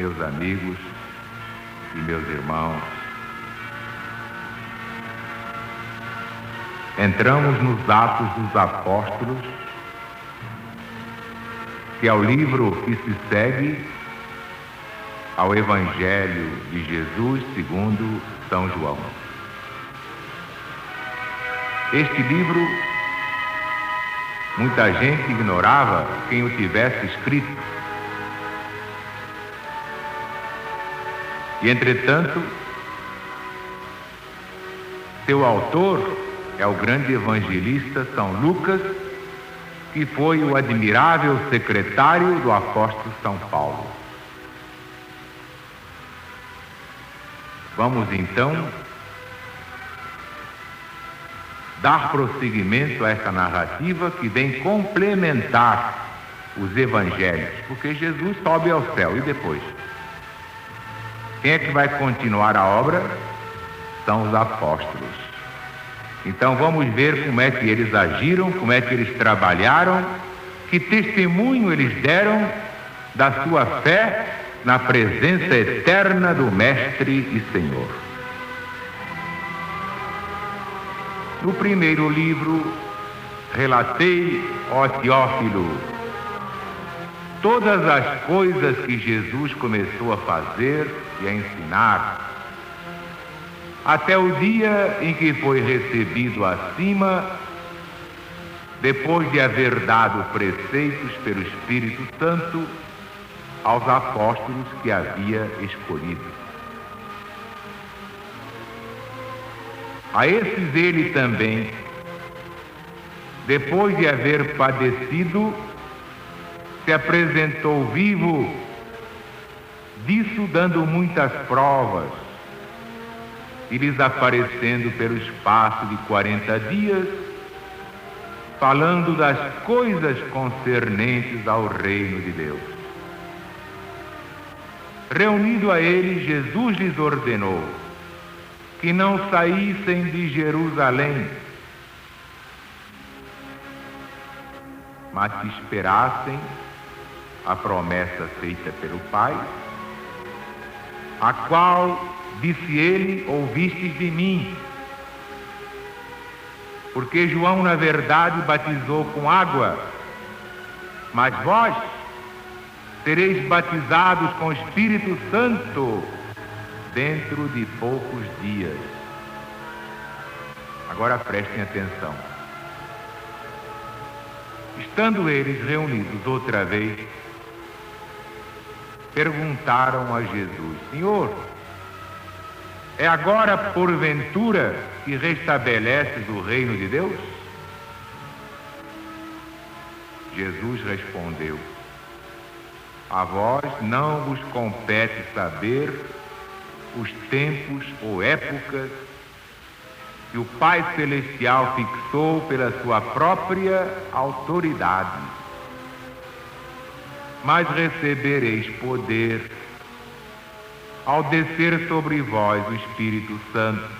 meus amigos e meus irmãos, entramos nos Atos dos Apóstolos, que é o livro que se segue ao Evangelho de Jesus segundo São João. Este livro, muita gente ignorava quem o tivesse escrito. E, entretanto, seu autor é o grande evangelista São Lucas, que foi o admirável secretário do apóstolo São Paulo. Vamos, então, dar prosseguimento a essa narrativa que vem complementar os evangelhos, porque Jesus sobe ao céu e depois? Quem é que vai continuar a obra? São os apóstolos. Então vamos ver como é que eles agiram, como é que eles trabalharam, que testemunho eles deram da sua fé na presença eterna do Mestre e Senhor. No primeiro livro, relatei, ó Teófilo, todas as coisas que Jesus começou a fazer e a ensinar, até o dia em que foi recebido acima, depois de haver dado preceitos pelo Espírito Santo aos apóstolos que havia escolhido. A esses ele também, depois de haver padecido, se apresentou vivo, disso dando muitas provas, e lhes aparecendo pelo espaço de 40 dias, falando das coisas concernentes ao reino de Deus. Reunido a eles, Jesus lhes ordenou que não saíssem de Jerusalém, mas que esperassem a promessa feita pelo Pai, a qual, disse ele, ouvistes de mim, porque João, na verdade, batizou com água, mas vós sereis batizados com o Espírito Santo dentro de poucos dias. Agora prestem atenção. Estando eles reunidos outra vez, perguntaram a Jesus: Senhor, é agora porventura que restabeleces o reino de Deus? Jesus respondeu: a vós não vos compete saber os tempos ou épocas que o Pai Celestial fixou pela sua própria autoridade, mas recebereis poder ao descer sobre vós o Espírito Santo,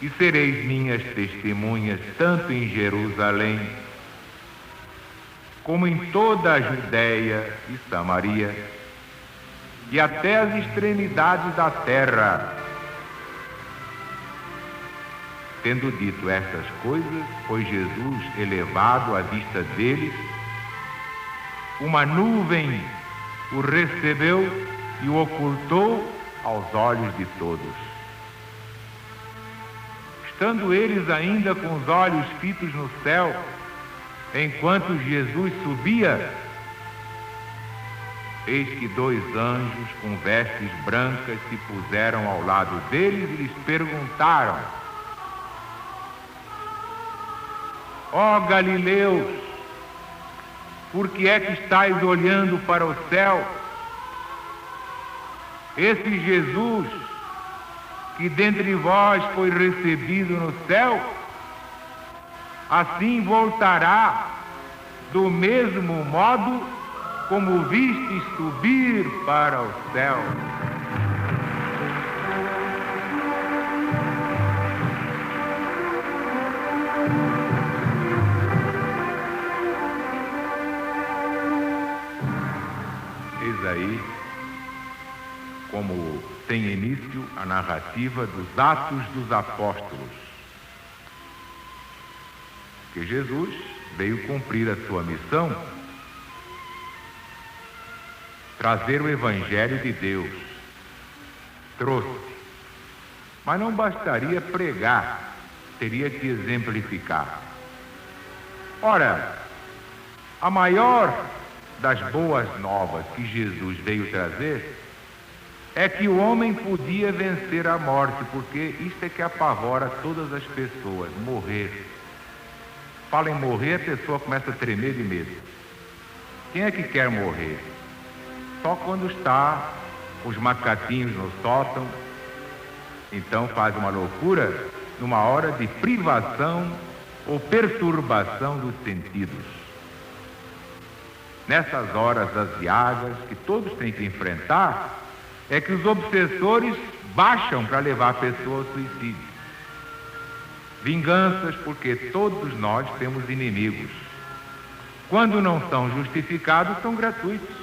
e sereis minhas testemunhas tanto em Jerusalém, como em toda a Judéia e Samaria, e até as extremidades da terra. Tendo dito estas coisas, foi Jesus elevado à vista deles, uma nuvem o recebeu e o ocultou aos olhos de todos. Estando eles ainda com os olhos fitos no céu, enquanto Jesus subia, eis que 2 anjos com vestes brancas se puseram ao lado deles e lhes perguntaram: ó Galileus, por que é que estáis olhando para o céu? Esse Jesus, que dentre vós foi recebido no céu, assim voltará do mesmo modo como vistes subir para o céu. Eis aí como tem início a narrativa dos Atos dos Apóstolos. Que Jesus veio cumprir a sua missão, trazer o Evangelho de Deus. Trouxe. Mas não bastaria pregar, teria que exemplificar. Ora, a maior das boas novas que Jesus veio trazer é que o homem podia vencer a morte, porque isto é que apavora todas as pessoas, morrer. Fala em morrer, a pessoa começa a tremer de medo. Quem é que quer morrer? Só quando está com os macaquinhos no sótão, então faz uma loucura numa hora de privação ou perturbação dos sentidos. Nessas horas aziagas que todos têm que enfrentar, é que os obsessores baixam para levar a pessoa ao suicídio. Vinganças, porque todos nós temos inimigos. Quando não são justificados, são gratuitos.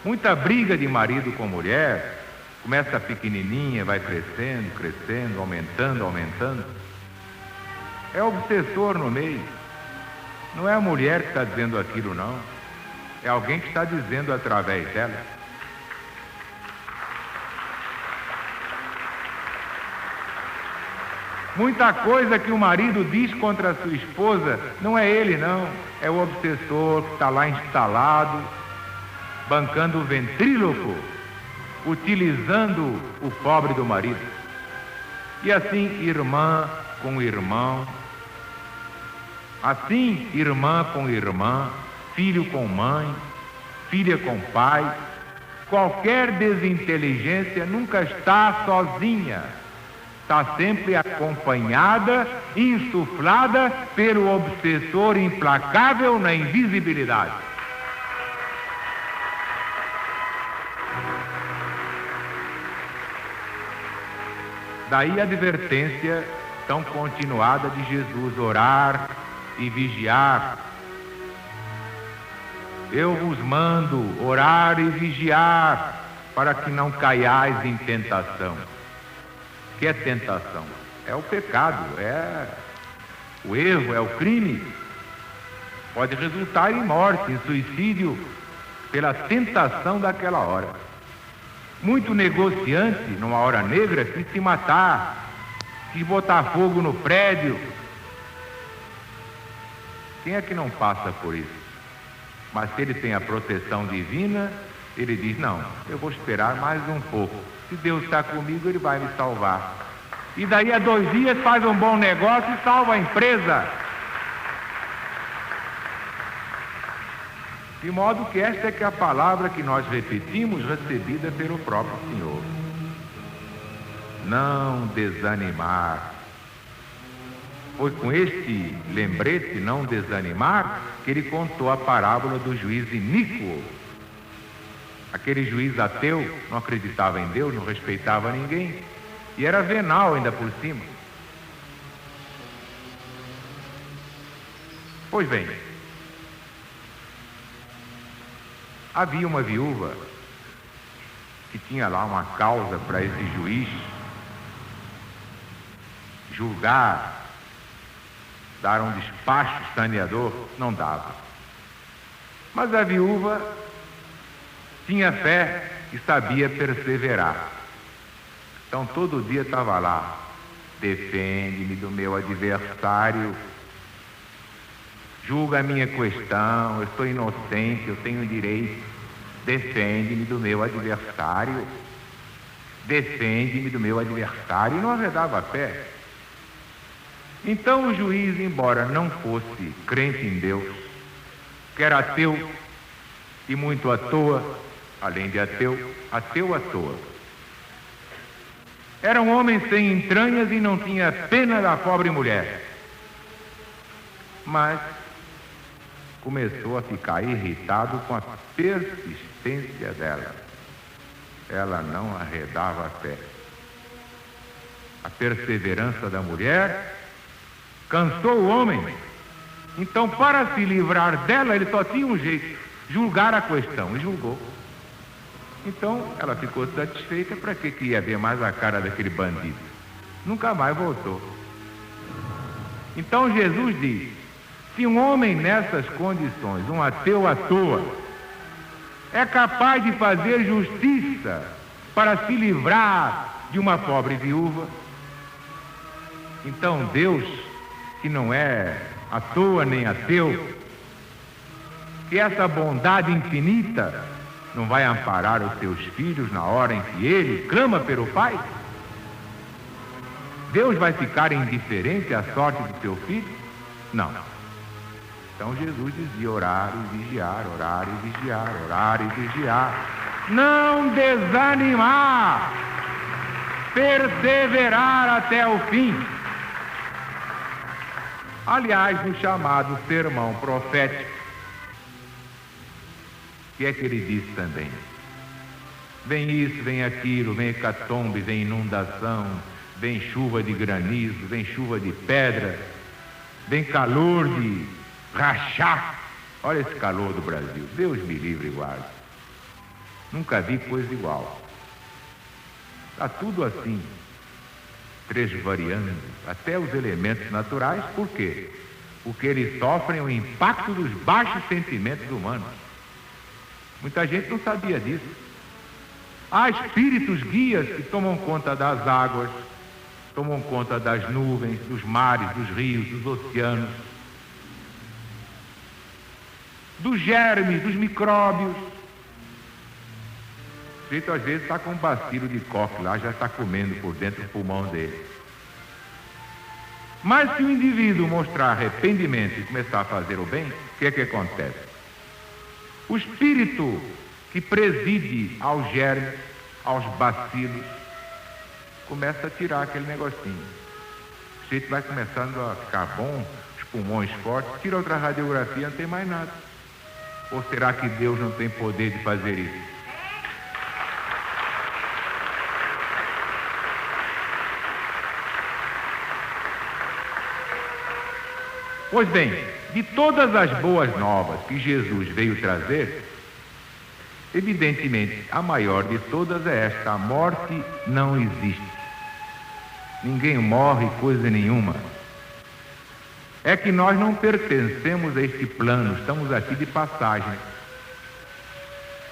Muita briga de marido com mulher, começa pequenininha, vai crescendo, crescendo, aumentando, aumentando. É obsessor no meio. Não é a mulher que está dizendo aquilo, não. É alguém que está dizendo através dela. Muita coisa que o marido diz contra a sua esposa, não é ele, não. É o obsessor que está lá instalado, bancando o ventríloco, utilizando o pobre do marido. E assim, irmã com irmão, assim, irmã com irmã, filho com mãe, filha com pai, qualquer desinteligência nunca está sozinha. Está sempre acompanhada, insuflada pelo obsessor implacável na invisibilidade. Daí a advertência tão continuada de Jesus: orar e vigiar. Eu vos mando orar e vigiar, para que não caiais em tentação. O que é tentação? É o pecado, é o erro, é o crime. Pode resultar em morte, em suicídio, pela tentação daquela hora. Muito negociante, numa hora negra, quis se matar, quis botar fogo no prédio. Quem é que não passa por isso? Mas se ele tem a proteção divina, ele diz: não, eu vou esperar mais um pouco. Se Deus está comigo, ele vai me salvar. E daí a 2 dias faz um bom negócio e salva a empresa. De modo que esta é que é a palavra que nós repetimos, recebida pelo próprio Senhor. Não desanimar. Foi com este lembrete, não desanimar, que ele contou a parábola do juiz iníquo. Aquele juiz ateu, não acreditava em Deus, não respeitava ninguém, e era venal ainda por cima. Pois bem, havia uma viúva que tinha lá uma causa para esse juiz julgar, dar um despacho saneador, não dava. Mas a viúva tinha fé e sabia perseverar. Então todo dia estava lá: defende-me do meu adversário, julga a minha questão, eu estou inocente, eu tenho direito, defende-me do meu adversário, defende-me do meu adversário, e não arredava a fé. Então o juiz, embora não fosse crente em Deus, que era ateu e muito à toa, além de ateu à toa. Era um homem sem entranhas e não tinha pena da pobre mulher. Mas começou a ficar irritado com a persistência dela. Ela não arredava a fé. A perseverança da mulher cansou o homem. Então, para se livrar dela, ele só tinha um jeito: julgar a questão. E julgou. Então ela ficou satisfeita. Para que ia ver mais a cara daquele bandido? Nunca mais voltou. Então Jesus diz: se um homem nessas condições, um ateu à toa, é capaz de fazer justiça para se livrar de uma pobre viúva, então Deus, que não é à toa nem ateu, que essa bondade infinita não vai amparar os seus filhos na hora em que ele clama pelo Pai? Deus vai ficar indiferente à sorte do seu filho? Não. Então Jesus dizia: orar e vigiar, orar e vigiar, orar e vigiar. Não desanimar, perseverar até o fim. Aliás, no chamado sermão profético, o que é que ele disse também? Vem isso, vem aquilo, vem hecatombe, vem inundação, vem chuva de granizo, vem chuva de pedra, vem calor de rachar. Olha esse calor do Brasil, Deus me livre e guarde. Nunca vi coisa igual. Está tudo assim, variando, até os elementos naturais. Por quê? Porque eles sofrem o impacto dos baixos sentimentos humanos. Muita gente não sabia disso. Há espíritos guias que tomam conta das águas, tomam conta das nuvens, dos mares, dos rios, dos oceanos, dos germes, dos micróbios. O sujeito às vezes está com um bacilo de coque lá, já está comendo por dentro do pulmão dele. Mas se o indivíduo mostrar arrependimento e começar a fazer o bem, o que é que acontece? O espírito que preside aos germes, aos bacilos, começa a tirar aquele negocinho. O sujeito vai começando a ficar bom, os pulmões fortes, tira outra radiografia, não tem mais nada. Ou será que Deus não tem poder de fazer isso? Pois bem, de todas as boas novas que Jesus veio trazer, evidentemente a maior de todas é esta: a morte não existe. Ninguém morre coisa nenhuma. É que nós não pertencemos a este plano, estamos aqui de passagem.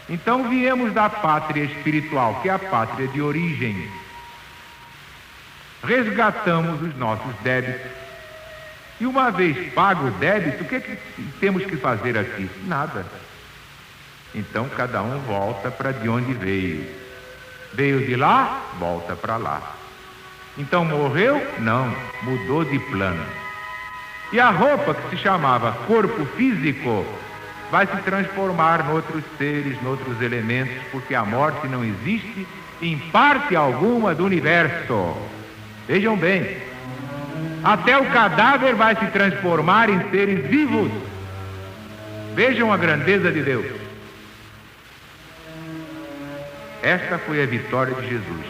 Então viemos da pátria espiritual, que é a pátria de origem. Resgatamos os nossos débitos. E uma vez pago o débito, o que temos que fazer aqui? Nada. Então cada um volta para de onde veio. Veio de lá, volta para lá. Então morreu? Não, mudou de plano. E a roupa que se chamava corpo físico vai se transformar noutros seres, noutros elementos, porque a morte não existe em parte alguma do universo. Vejam bem, até o cadáver vai se transformar em seres vivos. Vejam a grandeza de Deus. Esta foi a vitória de Jesus.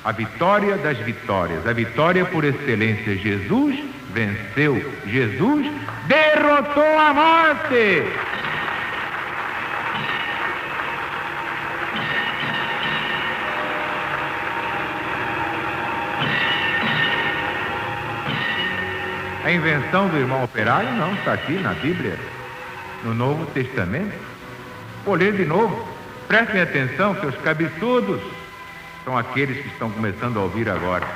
A vitória das vitórias, a vitória por excelência. Jesus venceu, Jesus derrotou a morte. A invenção do irmão operário não está aqui na Bíblia, no Novo Testamento. Vou ler de novo. Prestem atenção, seus cabeçudos. São aqueles que estão começando a ouvir agora.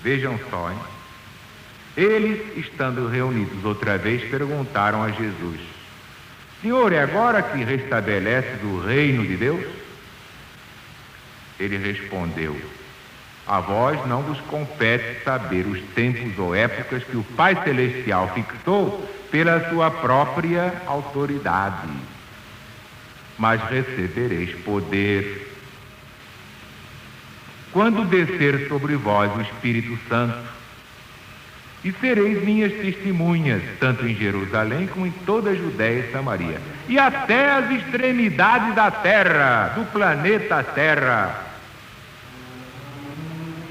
Vejam só, hein? Eles, estando reunidos outra vez, perguntaram a Jesus: Senhor, é agora que restabeleces o reino de Deus? Ele respondeu: a vós não vos compete saber os tempos ou épocas que o Pai Celestial fixou pela sua própria autoridade, mas recebereis poder quando descer sobre vós o Espírito Santo, e sereis minhas testemunhas, tanto em Jerusalém como em toda a Judéia e Samaria, e até as extremidades da terra, do planeta Terra.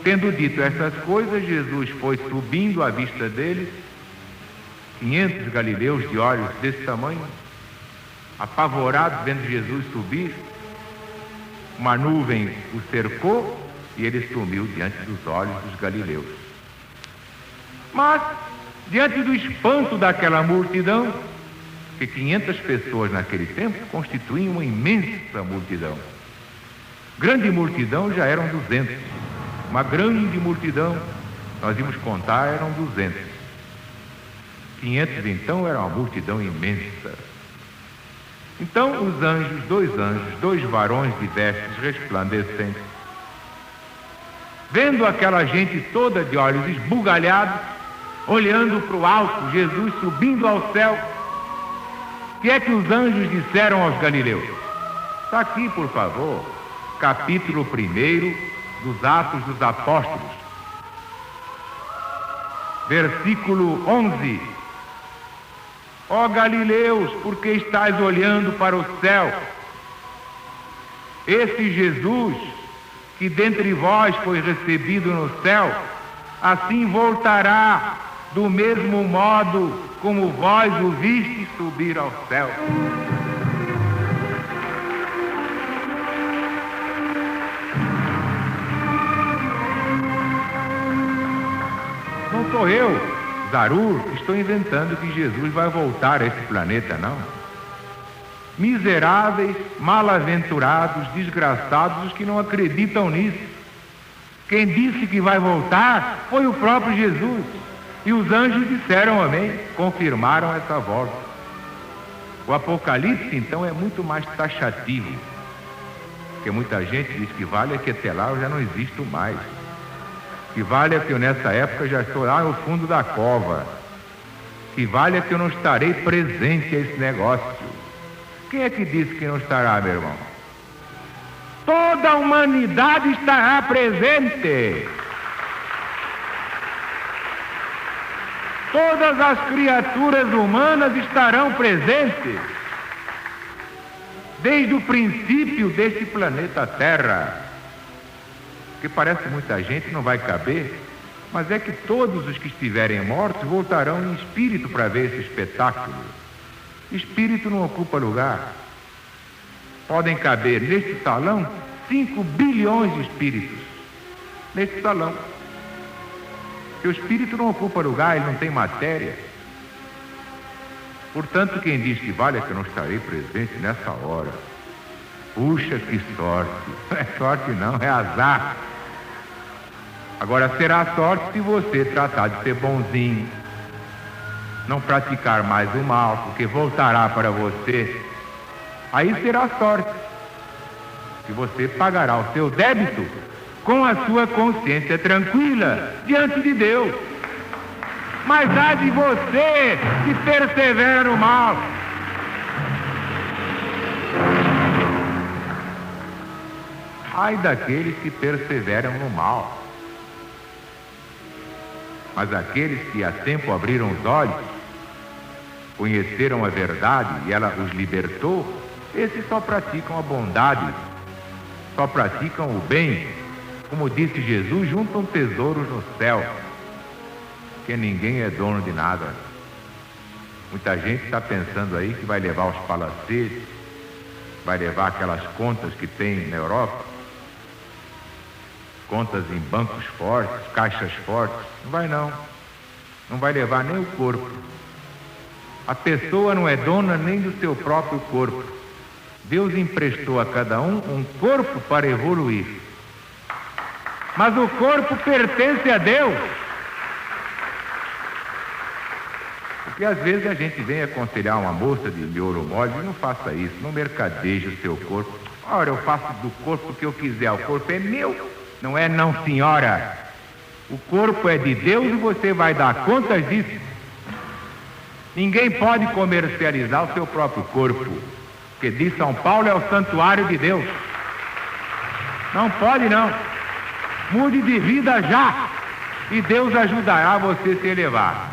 Tendo dito essas coisas, Jesus foi subindo à vista deles. 500 galileus de olhos desse tamanho, apavorados vendo Jesus subir. Uma nuvem o cercou e ele sumiu diante dos olhos dos galileus. Mas, diante do espanto daquela multidão, que 500 pessoas naquele tempo constituíam uma imensa multidão. Grande multidão já eram 200. Uma grande multidão, nós íamos contar, eram 200. 500 então era uma multidão imensa. Então os anjos, dois varões de vestes resplandecentes, vendo aquela gente toda de olhos esbugalhados, olhando para o alto, Jesus subindo ao céu, o que é que os anjos disseram aos galileus? Está aqui, por favor, capítulo 1 dos Atos dos Apóstolos, versículo 11. Ó Galileus, por que estáis olhando para o céu? Esse Jesus, que dentre vós foi recebido no céu, assim voltará do mesmo modo como vós o vistes subir ao céu. Não sou eu, Zarur, estou inventando que Jesus vai voltar a esse planeta, não. Miseráveis, mal-aventurados, desgraçados, os que não acreditam nisso. Quem disse que vai voltar foi o próprio Jesus. E os anjos disseram amém, confirmaram essa volta. O Apocalipse, então, é muito mais taxativo. Porque muita gente diz que vale é que até lá eu já não existo mais. Que vale é que eu nessa época já estou lá no fundo da cova. Que vale é que eu não estarei presente a esse negócio. Quem é que disse que não estará, meu irmão? Toda a humanidade estará presente. Todas as criaturas humanas estarão presentes. Desde o princípio desse planeta Terra. Que parece muita gente, não vai caber, mas é que todos os que estiverem mortos voltarão em espírito para ver esse espetáculo. Espírito não ocupa lugar. Podem caber neste salão 5 bilhões de espíritos. Neste salão. Porque o espírito não ocupa lugar, ele não tem matéria. Portanto, quem diz que vale é que eu não estarei presente nessa hora. Puxa, que sorte. Não é sorte não, é azar. Agora, será sorte se você tratar de ser bonzinho, não praticar mais o mal, porque voltará para você. Aí será sorte, que você pagará o seu débito com a sua consciência tranquila diante de Deus. Mas há de você que persevera no mal. Ai daqueles que perseveram no mal. Mas aqueles que há tempo abriram os olhos, conheceram a verdade e ela os libertou, esses só praticam a bondade, só praticam o bem. Como disse Jesus, juntam tesouros no céu, porque ninguém é dono de nada. Muita gente está pensando aí que vai levar os palacetes, vai levar aquelas contas que tem na Europa, contas em bancos fortes, caixas fortes. Não vai não. Não vai levar nem o corpo. A pessoa não é dona nem do seu próprio corpo. Deus emprestou a cada um corpo para evoluir. Mas o corpo pertence a Deus. Porque às vezes a gente vem aconselhar uma moça de miolo mole e não faça isso, não mercadeje o seu corpo. Ora, eu faço do corpo o que eu quiser, o corpo é meu. Não é não, senhora. O corpo é de Deus e você vai dar contas disso. Ninguém pode comercializar o seu próprio corpo, porque diz São Paulo é o santuário de Deus. Não pode não. Mude de vida já e Deus ajudará você a se elevar.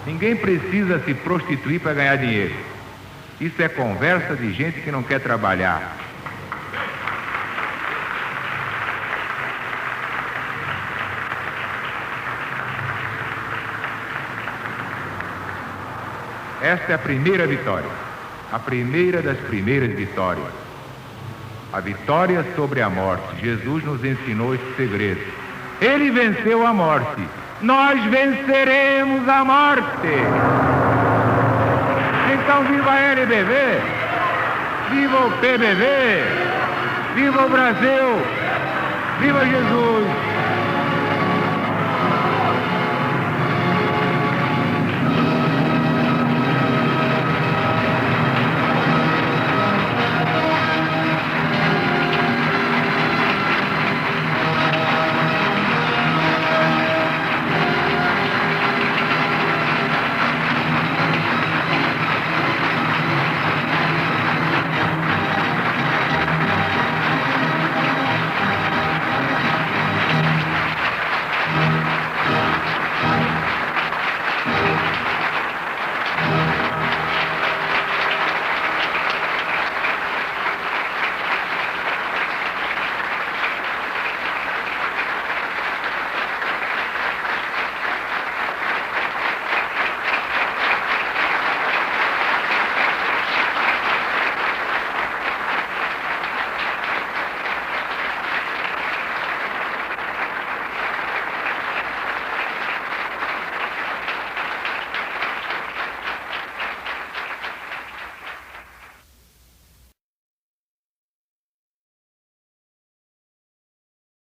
Ninguém precisa se prostituir para ganhar dinheiro. Isso é conversa de gente que não quer trabalhar. Esta é a primeira vitória, a primeira das primeiras vitórias. A vitória sobre a morte. Jesus nos ensinou esse segredo. Ele venceu a morte. Nós venceremos a morte. Então viva a LBV, viva o PBV, viva o Brasil, viva Jesus.